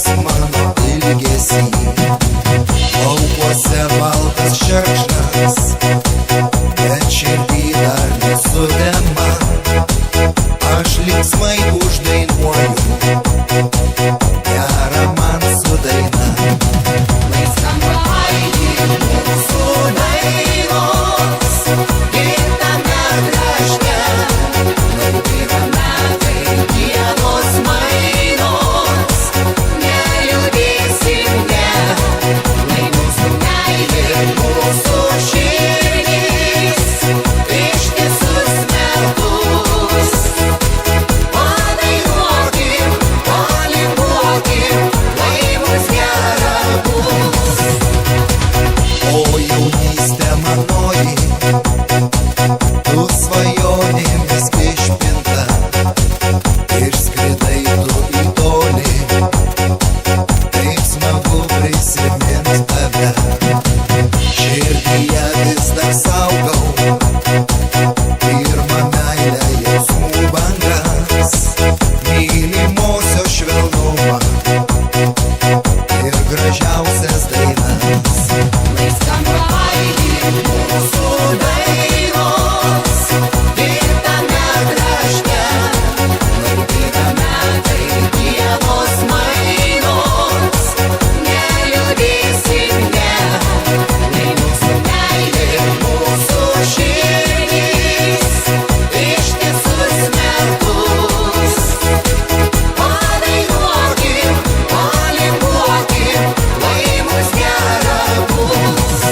pas mano ilgesį. Laukuose baltas šerkšnas, bet širdį dar nesutema. Aš linksmai uždainuoju gerą man su daina. Lai skamba aidi mūsų dainos gimtame krašte, lai bėga metai, dienos mainos, neliūdėsim ne, lai mūsų meilė, mūsų širdys ištisus metus. Padainuokim, palinguokim, lai mus gera bus. O jaunystė manoji, tu svajonėmis išpinta, išskridai tu į tolį, taip smagu prisimint tave. Širdyje vis dar saugau pirmą meilę jausmų bangas, mylimosios švelnumą ir gražiausias dainas. Lai skamba aidi mūsų dainos gimtame krašte, lai bėga metai, dienos mainos, neliūdėsim ne, lai mūsų meilė, mūsų širdys ištisus metus. Padainuokim, palinguokim, lai mus gera bus.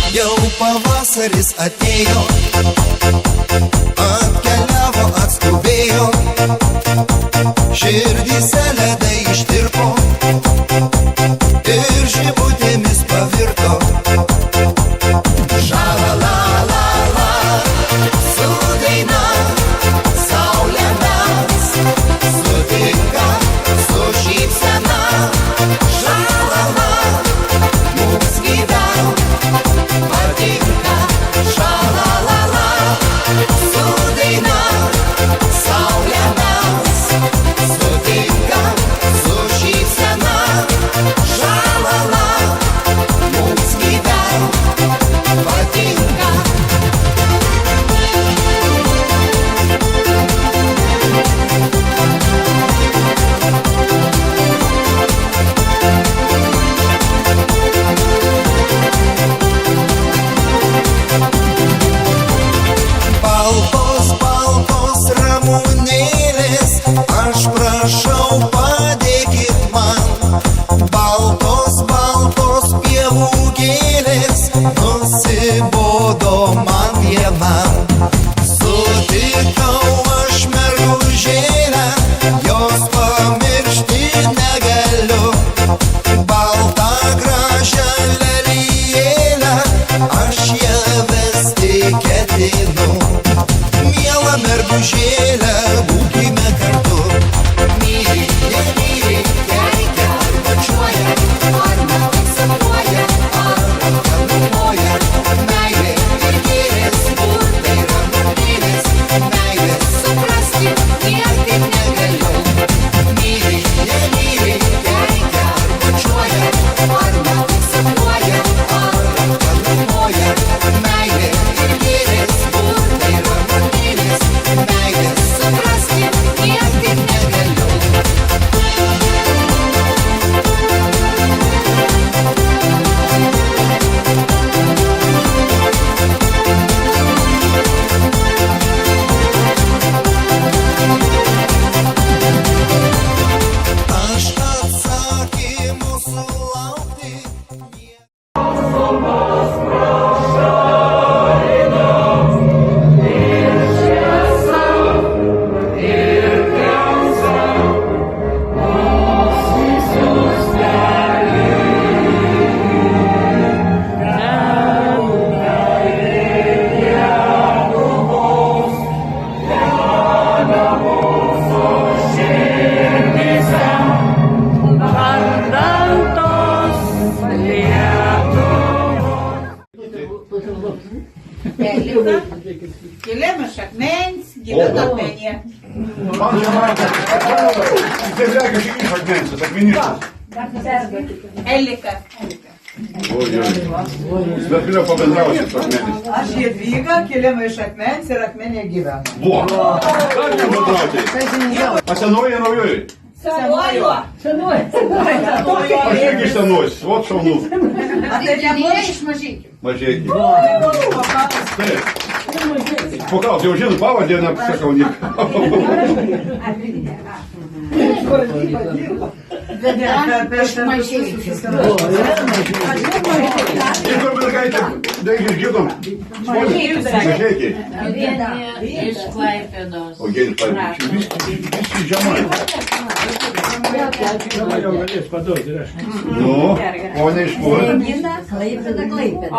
Jau pavasaris atėjo, atkeliavo, atskubėjo, širdyse ledai ištirpo ir žibutėmis pavirto. Šalalala, su daina, saulė mes sutinkam su šypsena. Šalala, mums gyvent patinka. Šalalala, su daina, saulė mes sutinkam su šypsena. Šalala, mums gyvent patinka. Baltos, baltos ramunėlės, aš prašau padėkit man. Baltos, baltos pievų gėlės, nusibodo man vienam. Sutikau aš mergužėlę, jos pamiršti negaliu. Baltą gražią lelijėlę, aš ją vesti ketinu. Miela mergužėlė, būkime kartu. Myli, nemyli, keikia ar pačiuoja, ar metais sapnuoja, ar apgailauja. Meilė ir gėlės, burtai ramunėlės, meilė suprasti, niekaip akmenyje. Man žemaitė. Zemliakas iš akmens, tas akmeniškas. Elika. Oi. Bet vėliau pabendrausit su akmenis. Aš Jadvyga, kilima iš akmens ir akmenė gyvena. Vo. Ką čia bendrauti? A senoji, naujoji? Senuoju. Aš irgi iš senos. Vot šaunu. A tai nebūtų Iš mažykių. Mažėki. Taip. Pokaut, jau žinau pavardį, nepasakau nieko. Ir kur mergaitė, daig išgirdom. Mažėki. Iš Klaipėdos. O gėlis pavyzdžiui, visi žemai. Nu, o ne iš kur? Klaipėda.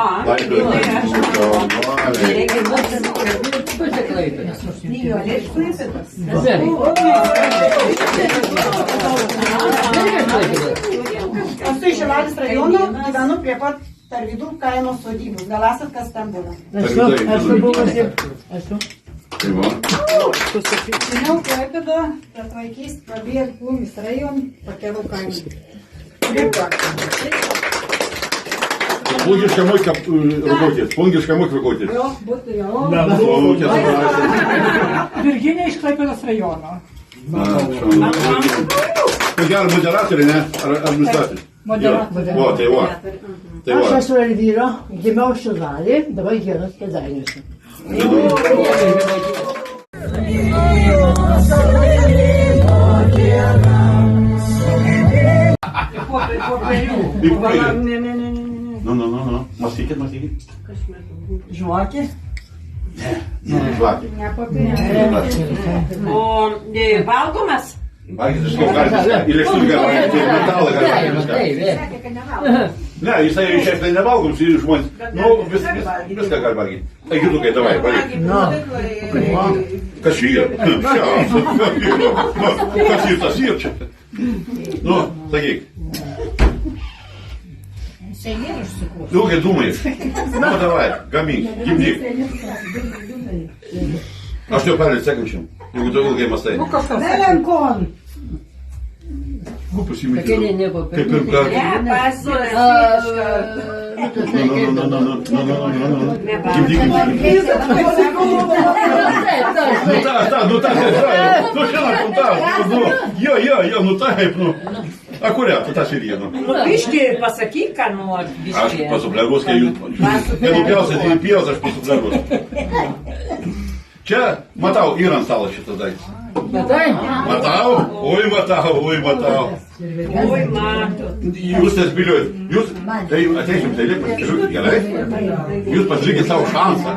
Esu iš Šilalės rajono, gyvenu prie pat Tarvydų kaimo sodybos. Gal esat kas ten buvo? Tai va. Žinau, Klaipėda, bet vaikys pabėg Plungės rajon, pakėliau kaimą. Plungiška moika rukotis. Plungiška moika rukotis. Jo, būtų jo. O, tiesa, prašau. Virginija iš Klaipėdos rajono. Tai gerai moderatorė, ne? Ar administratorė? Moderatorė. O, tai va. Tai Aš va. esu Elvyra, gimiau Šilalė, dabar gyvenu Kėdainiuose. Nu. Mąstykit. Žuokė. Žvakė. O valgomas? Valgyti iš kaip galite. Ir lėktuvį galite. Ir metalą galite. Ne, jisai iš esmės nevalgom, ir žmonės. Nu, viską gali valgyti. Tai gidukai, davai, valgyk. Kas čia yra? Kas yra tas yra čia? Nu, sakyk. Ilgai dūmai. Nu, davai, gamink, gimdyk. Aš jau perėlį sekančiam, jeigu tu ilgai mastai. Nelenkon. Gupus įmėti. Kaip ir Ne, gali. Gimdyk. Nu šiandien, jo, nu taip, nu. A kurią, tu tas ir jėnu. Biški, pasakyk, ką nori. Aš pasuplegos, kai jūs... Kai nupjausit į pijos, aš pasuplegos. Čia, matau, yra ant stalo šitas daiktas. Matau? Oi, matau. Oi, matot. Jūs tas biliuojat. Jūs, tai ateisim, tai liek pasižiūrėkit, gerai? Jūs pasižiūrėkit savo šansą.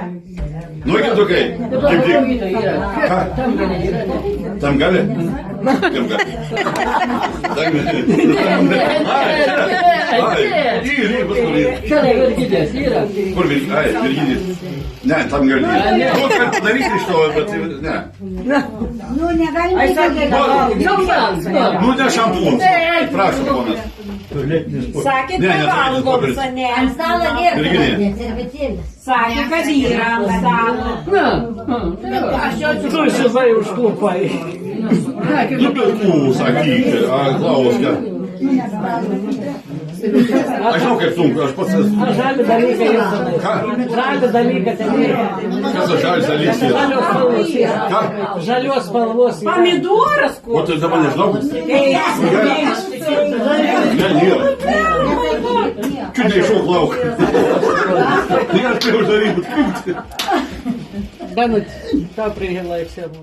Nu, kitokai. Tam gali? Tam gali. Kur Virginijus? Ai, Virginijus. Ne, tam gali. Nu, kad daryti iš to, bet ne. Nu, negalime. Nu, ne šampūnas. Prašau, ponas. Sakė, Ne, kad neturėtų valgom, popierius. sane. Virginija. Sakė, kad yra ant stalo. Tu įsivai užklupai. Nu, pilkų, sakykite. A, Klauska. Aš žinau, kaip sunku, aš pats esu. Žalį dalyką jau tenai. Ką? Žalį dalyką tenai. Kas aš žalis dalykas yra? Žalios spalvos yra. Ką? Žalios spalvos yra. Pomidoras, O tai dabar nežinau. Ne, nėra. Čiut neiššauk lauk. Ne, aš tai uždaryti. Benut, tą prihila ir sėmų.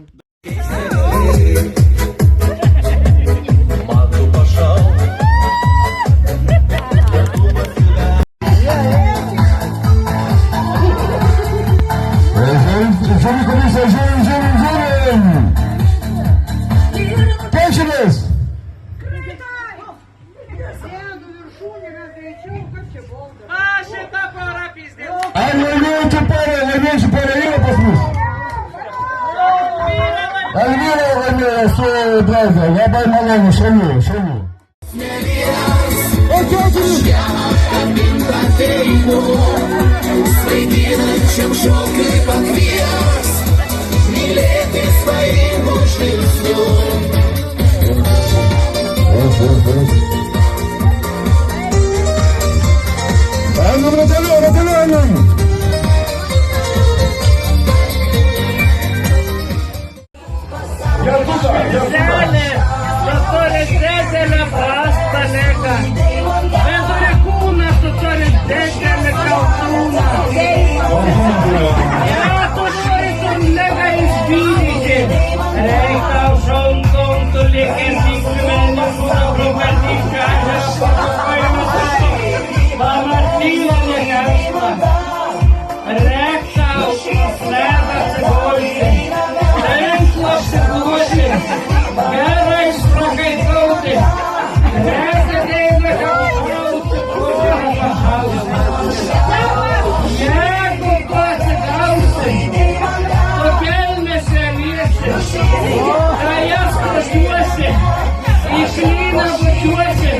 Ar laimėjote porą, laimėjusių porą yra pas mus? Elvyra laimėjo su drauge, labai malonu, šaunu. O Svaiginančiam šokiui pakvies, mylėtis saulėtų žvilgsnių. Einam rateliu, rateliu einam. Я туда, я туда. Dottore Degele basta lega. Vedere cuna, dottore Degele cautuna. Ja, dottore son lega in spirite. Lei causò un conto lì che si chiude una prometica. Ma Martina ne causa. Recta, sleda se voce. Dentro se voce. Guerra esproqueitote. Resta dentro cautute. Jago passe gausse. Togelme se liese. Dajas prastuose. Išlina bučiuose.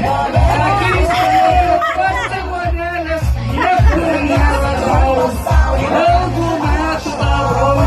Sakys, paste moneles. Niekur neradau. Ilgų metų tau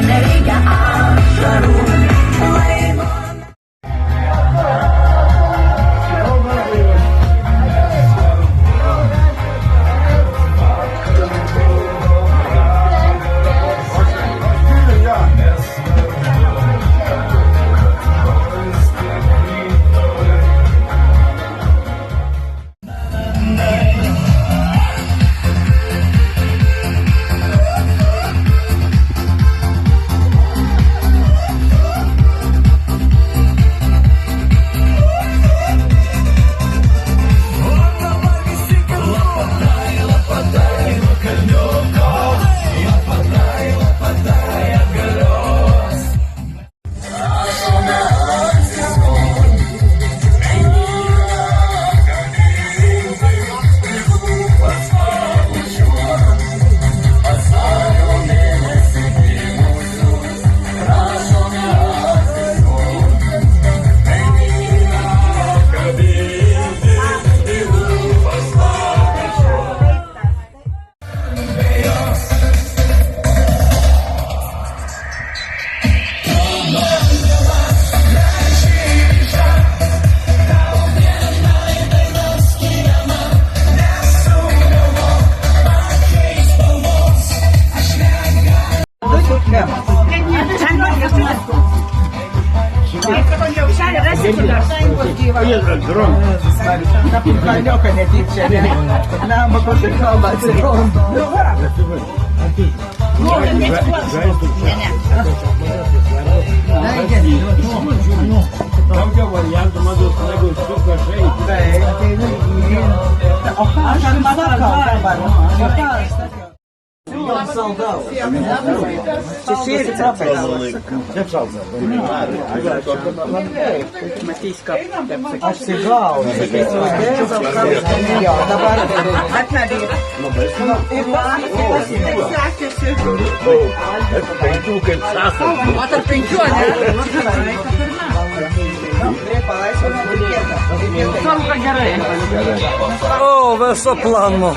Nereikia ašarų. О, висопланно.